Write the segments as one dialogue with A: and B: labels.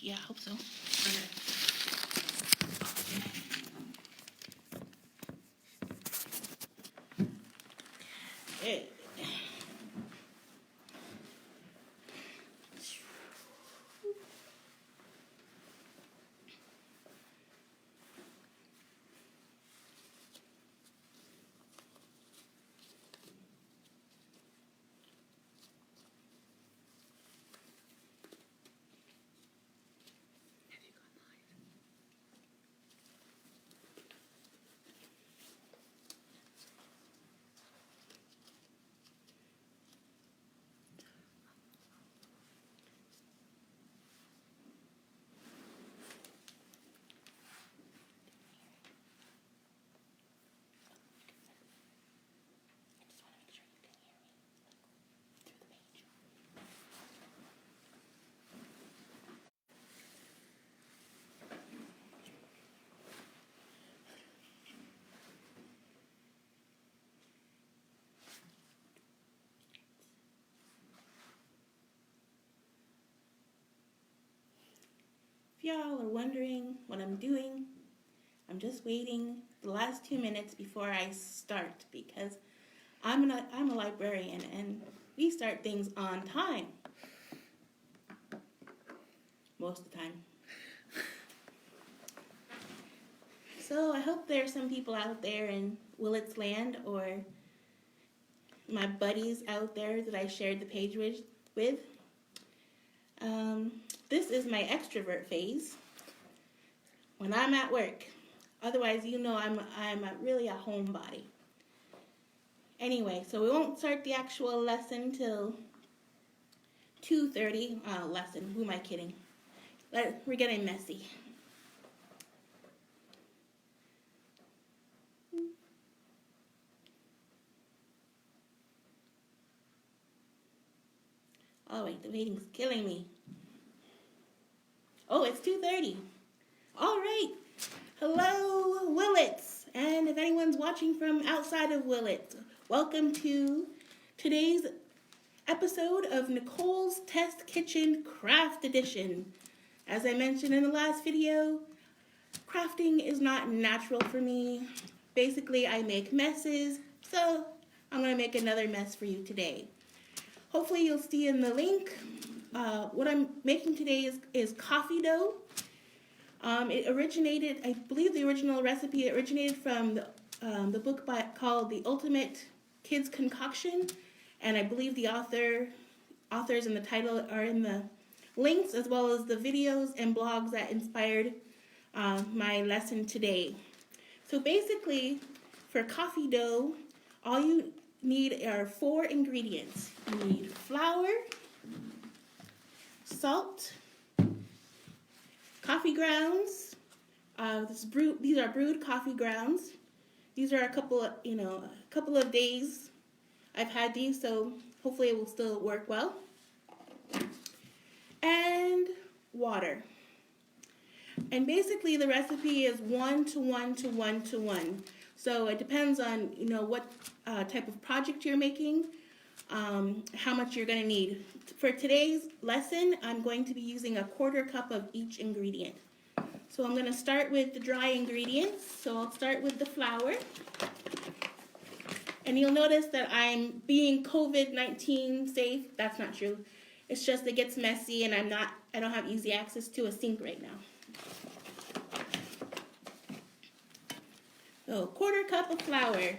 A: Yeah, I hope so. Okay. If y'all are wondering what I'm doing, I'm just waiting the last 2 minutes before I start because I'm a librarian and we start things on time. Most of the time. So I hope there are some people out there in Willits Land or my buddies out there that I shared the page with. This is my extrovert phase when I'm at work. Otherwise, I'm really a homebody. Anyway, so we won't start the actual lesson till 2:30. Lesson, who am I kidding? We're getting messy. Oh wait, the waiting's killing me. Oh, it's 2:30. All right. Hello, Willits. And if anyone's watching from outside of Willits, welcome to today's episode of Nicole's Test Kitchen Craft Edition. As I mentioned in the last video, crafting is not natural for me. Basically, I make messes, so I'm going to make another mess for you today. Hopefully you'll see in the link, what I'm making today is coffee dough. I believe the original recipe originated from the book called The Ultimate Kids Concoction, and I believe the authors and the title are in the links, as well as the videos and blogs that inspired my lesson today. So basically, for coffee dough, all you need are 4 ingredients. You need flour, salt, coffee grounds. These are brewed coffee grounds. These are a couple of days I've had these, so hopefully it will still work well. And water. And basically the recipe is 1 to 1 to 1 to 1. So it depends on what type of project you're making, how much you're going to need. For today's lesson, I'm going to be using a 1/4 cup of each ingredient. So I'm going to start with the dry ingredients. So I'll start with the flour. And you'll notice that I'm being COVID-19 safe. That's not true. It's just it gets messy and I don't have easy access to a sink right now. So 1/4 cup of flour.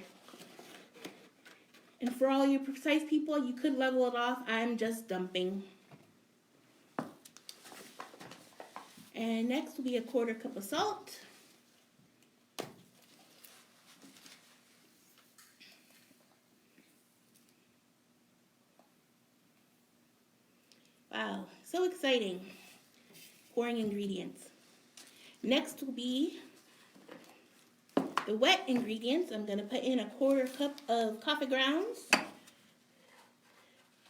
A: And for all you precise people, you could level it off. I'm just dumping. And next will be a 1/4 cup of salt. Wow, so exciting. Pouring ingredients. Next will be the wet ingredients. I'm going to put in a 1/4 cup of coffee grounds.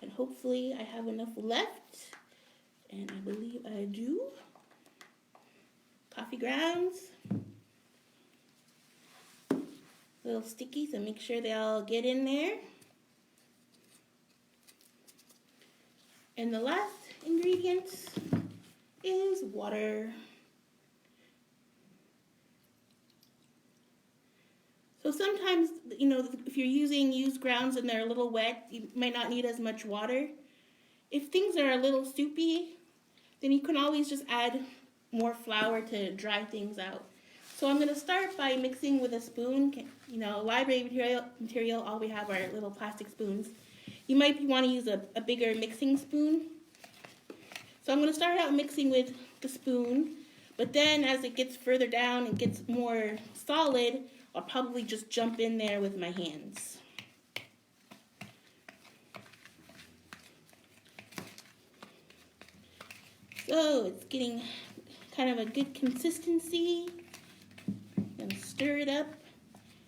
A: And hopefully I have enough left. And I believe I do. Coffee grounds. A little sticky, so make sure they all get in there. And the last ingredient is water. So sometimes, if you're using used grounds and they're a little wet, you might not need as much water. If things are a little soupy, then you can always just add more flour to dry things out. So I'm going to start by mixing with a spoon. Library material, all we have are little plastic spoons. You might want to use a bigger mixing spoon. So I'm going to start out mixing with the spoon, but then as it gets further down and gets more solid, I'll probably just jump in there with my hands. So it's getting kind of a good consistency. I'm going to stir it up.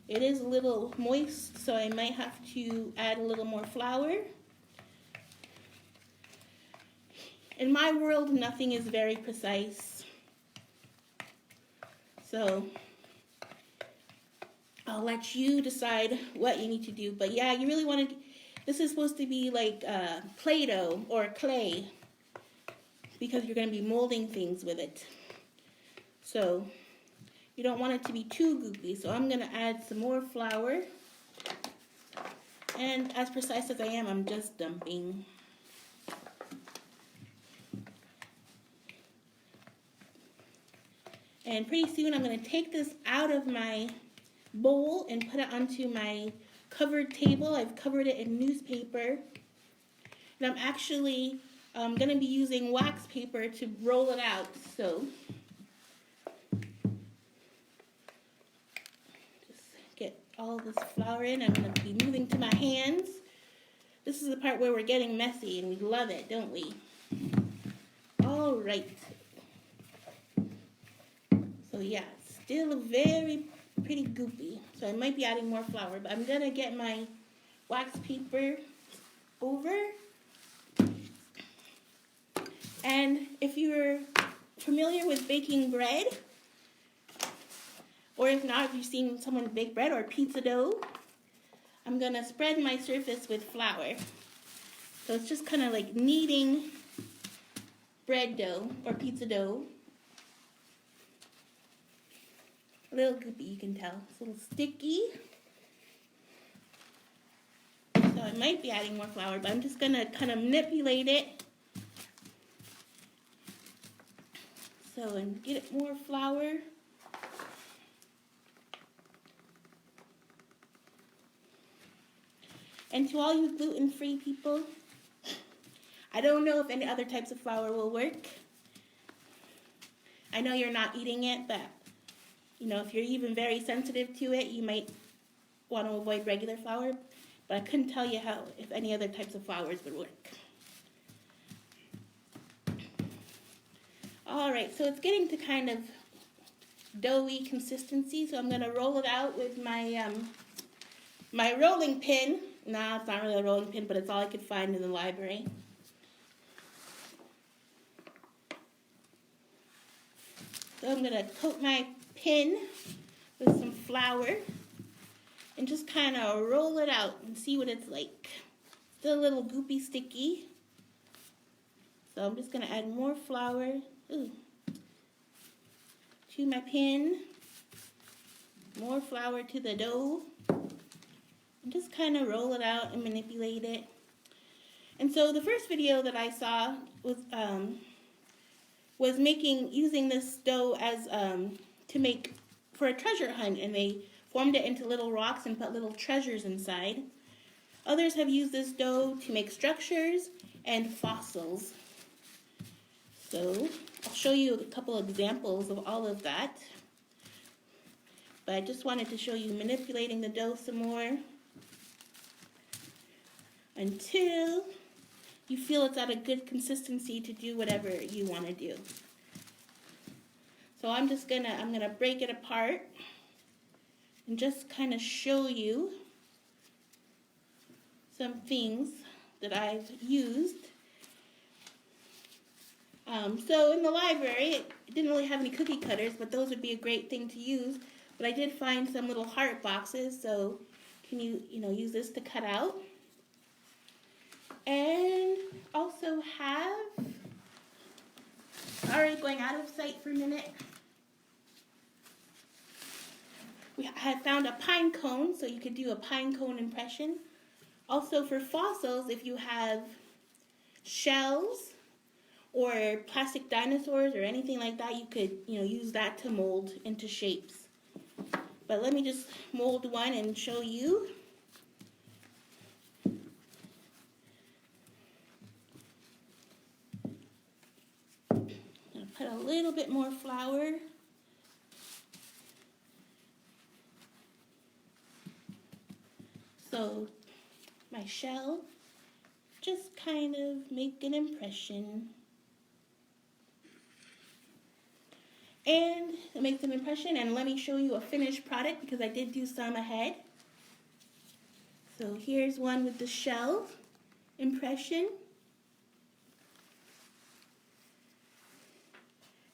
A: It is a little moist, so I might have to add a little more flour. In my world, nothing is very precise. So I'll let you decide what you need to do. But yeah, you really want to, this is supposed to be like Play-Doh or clay, because you're going to be molding things with it. So you don't want it to be too goopy. So I'm going to add some more flour. And as precise as I am, I'm just dumping. And pretty soon I'm going to take this out of my bowl and put it onto my covered table. I've covered it in newspaper. And I'm actually going to be using wax paper to roll it out. So just get all this flour in. I'm going to be moving to my hands. This is the part where we're getting messy, and we love it, don't we? All right. So yeah, it's still very pretty goopy. So I might be adding more flour, but I'm going to get my wax paper over. And if you're familiar with baking bread, or if not, if you've seen someone bake bread or pizza dough, I'm going to spread my surface with flour. So it's just kind of like kneading bread dough or pizza dough. A little goopy, you can tell. It's a little sticky. So I might be adding more flour, but I'm just going to kind of manipulate it. So, and get it more flour. And to all you gluten-free people, I don't know if any other types of flour will work. I know you're not eating it, but if you're even very sensitive to it, you might want to avoid regular flour. But I couldn't tell you if any other types of flours would work. All right, so it's getting to kind of doughy consistency, so I'm going to roll it out with my my rolling pin. No, it's not really a rolling pin, but it's all I could find in the library. So I'm going to coat my pin with some flour and just kind of roll it out and see what it's like. Still a little goopy sticky. So I'm just going to add more flour to my pin. More flour to the dough. And just kind of roll it out and manipulate it. And so the first video that I saw was using this dough as to make for a treasure hunt, and they formed it into little rocks and put little treasures inside. Others have used this dough to make structures and fossils. So I'll show you a couple of examples of all of that. But I just wanted to show you manipulating the dough some more until you feel it's at a good consistency to do whatever you want to do. So I'm gonna break it apart and just kind of show you some things that I've used. So in the library, it didn't really have any cookie cutters, but those would be a great thing to use. But I did find some little heart boxes, so can you use this to cut out. And also have Sorry, going out of sight for a minute. We had found a pine cone, so you could do a pine cone impression. Also for fossils, if you have shells or plastic dinosaurs or anything like that, you could, use that to mold into shapes. But let me just mold one and show you. I'll put a little bit more flour. So my shell, just kind of make an impression. And it makes an impression, and let me show you a finished product because I did do some ahead. So here's one with the shell impression.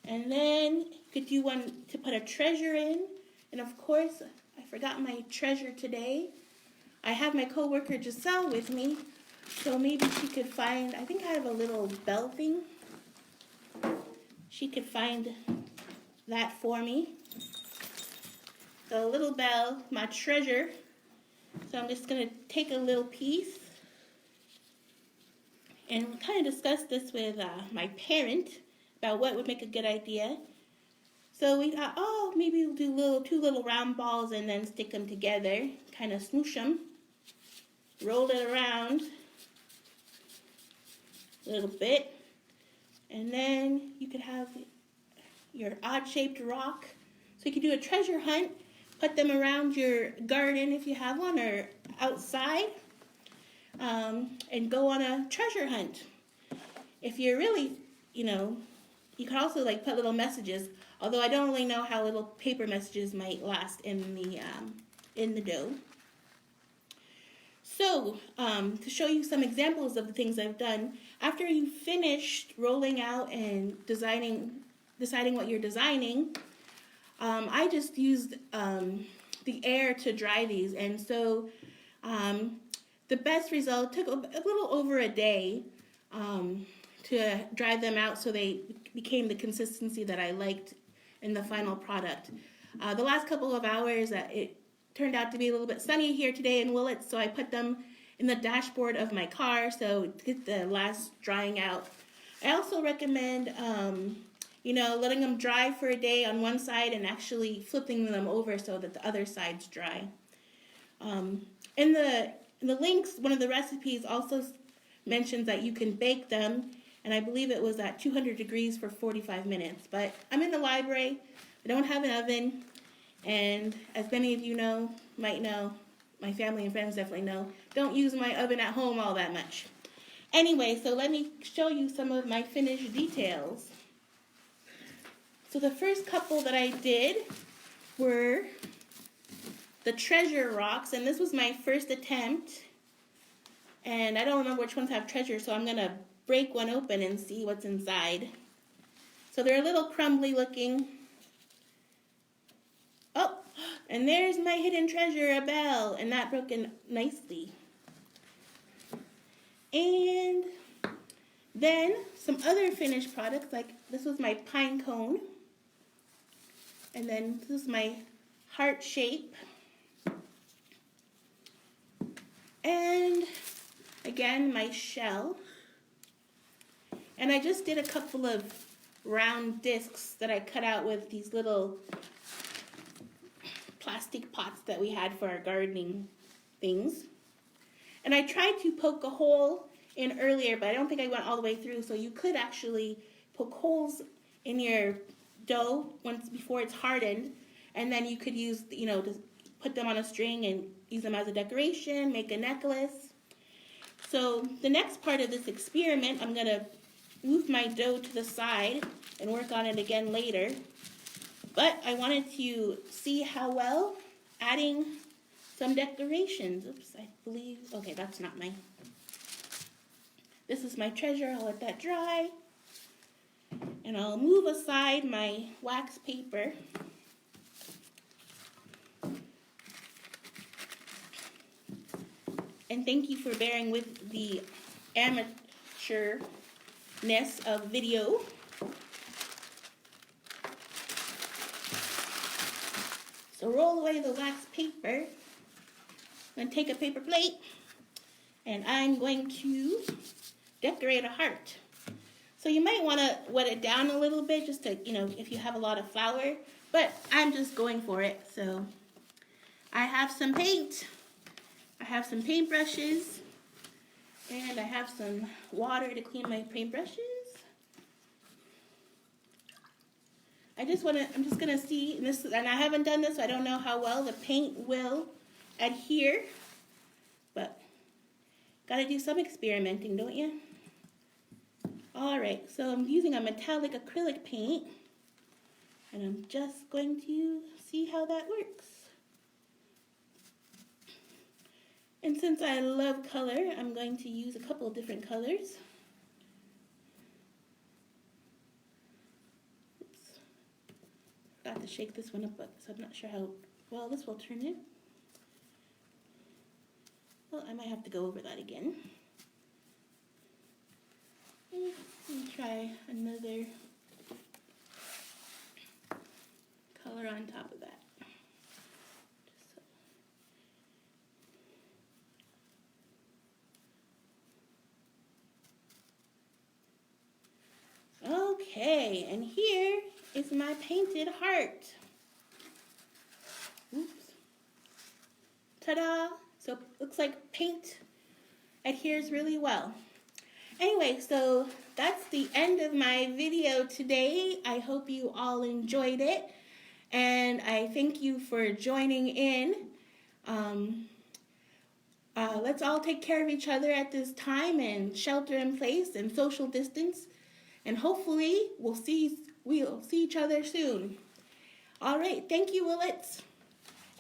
A: And then you could do one to put a treasure in. And of course, I forgot my treasure today. I have my coworker Giselle with me, so maybe she could find, I think I have a little bell thing. She could find that for me. The little bell, my treasure. So I'm just going to take a little piece and kind of discuss this with my parent about what would make a good idea. So we thought, maybe we'll do two little round balls and then stick them together, kind of smoosh them, roll it around a little bit, and then you could have your odd-shaped rock. So you could do a treasure hunt, put them around your garden if you have one, or outside, and go on a treasure hunt. If you're really, you can also put little messages, although I don't really know how little paper messages might last in the dough. So, to show you some examples of the things I've done, after you've finished rolling out and deciding what you're designing, I just used the air to dry these, and so the best result took a little over a day to dry them out so they became the consistency that I liked in the final product. The last couple of hours, it turned out to be a little bit sunny here today in Willits, so I put them in the dashboard of my car so to get the last drying out. I also recommend letting them dry for a day on one side and actually flipping them over so that the other side's dry. In the links, one of the recipes also mentions that you can bake them, and I believe it was at 200 degrees for 45 minutes. But I'm in the library, I don't have an oven, and as many of you might know, my family and friends definitely know, don't use my oven at home all that much. Anyway, so let me show you some of my finished details. So the first couple that I did were the treasure rocks, and this was my first attempt. And I don't remember which ones have treasure, so I'm going to break one open and see what's inside. So they're a little crumbly looking. Oh, and there's my hidden treasure, a bell, and that broke in nicely. And then some other finished products, like this was my pine cone. And then this is my heart shape. And again, my shell. And I just did a couple of round discs that I cut out with these little plastic pots that we had for our gardening things. And I tried to poke a hole in earlier, but I don't think I went all the way through. So you could actually poke holes in your dough before it's hardened, and then you could use, to put them on a string and use them as a decoration, make a necklace. So the next part of this experiment, I'm going to move my dough to the side and work on it again later. But I wanted to see how well adding some decorations. Oops, I believe, okay, that's not mine. This is my treasure. I'll let that dry. And I'll move aside my wax paper. And thank you for bearing with the amateurness of video. So roll away the wax paper. I'm going to take a paper plate and I'm going to decorate a heart. So you might want to wet it down a little bit just to, if you have a lot of flour, but I'm just going for it. So I have some paint, I have some paintbrushes, and I have some water to clean my paintbrushes. I'm just gonna see, and I haven't done this, so I don't know how well the paint will adhere, but gotta do some experimenting, don't you? All right, so I'm using a metallic acrylic paint, and I'm just going to see how that works. And since I love color, I'm going to use a couple of different colors. Forgot to shake this one up, so I'm not sure how well this will turn in. Well, I might have to go over that again. Let me try another color on top of that. Okay, and here is my painted heart. Oops. Ta-da! So it looks like paint adheres really well. Anyway, so that's the end of my video today. I hope you all enjoyed it, and I thank you for joining in. Let's all take care of each other at this time and shelter in place and social distance. And hopefully we'll see each other soon. All right, thank you, Willits.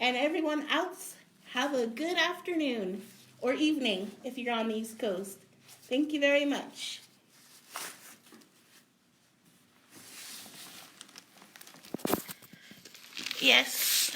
A: And everyone else, have a good afternoon or evening if you're on the East Coast. Thank you very much. Yes,